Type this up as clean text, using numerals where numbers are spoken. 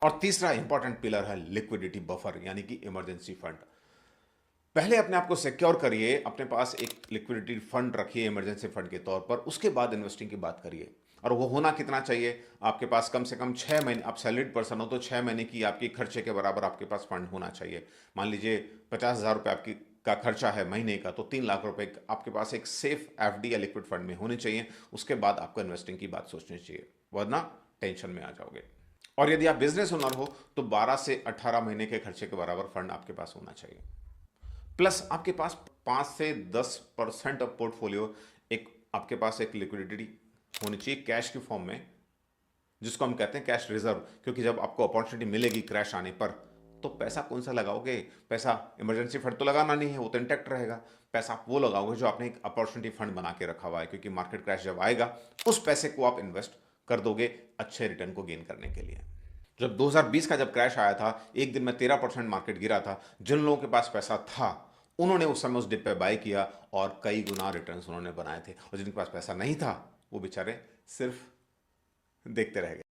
और तीसरा important pillar है लिक्विडिटी बफर, यानी कि इमरजेंसी फंड। पहले अपने आप को सिक्योर करिए, अपने पास एक लिक्विडिटी फंड रखिए इमरजेंसी फंड के तौर पर, उसके बाद इन्वेस्टिंग की बात करिए। और वो होना कितना चाहिए? आपके पास कम से कम 6 महीने, आप सैलरीड पर्सन हो तो 6 महीने की आपकी खर्चे के बराबर आपके पास फंड होना चाहिए। मान लीजिए 50,000 रुपये आपकी का खर्चा है महीने का, तो 3 लाख रुपए आपके पास एक सेफ एफडी या लिक्विड फंड में होने चाहिए। उसके बाद आपको इन्वेस्टिंग की बात सोचनी चाहिए, वरना टेंशन में आ जाओगे। और यदि आप बिजनेस ओनर हो तो 12 से 18 महीने के खर्चे के बराबर फंड आपके पास होना चाहिए। प्लस आपके पास 5 से 10% ऑफ पोर्टफोलियो, एक आपके पास एक लिक्विडिटी होनी चाहिए कैश की फॉर्म में, जिसको हम कहते हैं कैश रिजर्व। क्योंकि जब आपको अपॉर्चुनिटी मिलेगी क्रैश आने पर, तो पैसा कौन सा लगाओगे? पैसा इमरजेंसी फंड तो लगाना नहीं है, वो तो इंटैक्ट रहेगा। पैसा आप वो लगाओगे जो आपने एक अपॉर्चुनिटी फंड बना के रखा हुआ है, क्योंकि मार्केट क्रैश जब आएगा उस पैसे को आप इन्वेस्ट कर दोगे अच्छे रिटर्न को गेन करने के लिए। जब 2020 का जब क्रैश आया था, एक दिन में 13% मार्केट गिरा था। जिन लोगों के पास पैसा था, उन्होंने उस समय उस डिप पे बाय किया और कई गुना रिटर्न्स उन्होंने बनाए थे। और जिनके पास पैसा नहीं था, वो बेचारे सिर्फ देखते रह गए।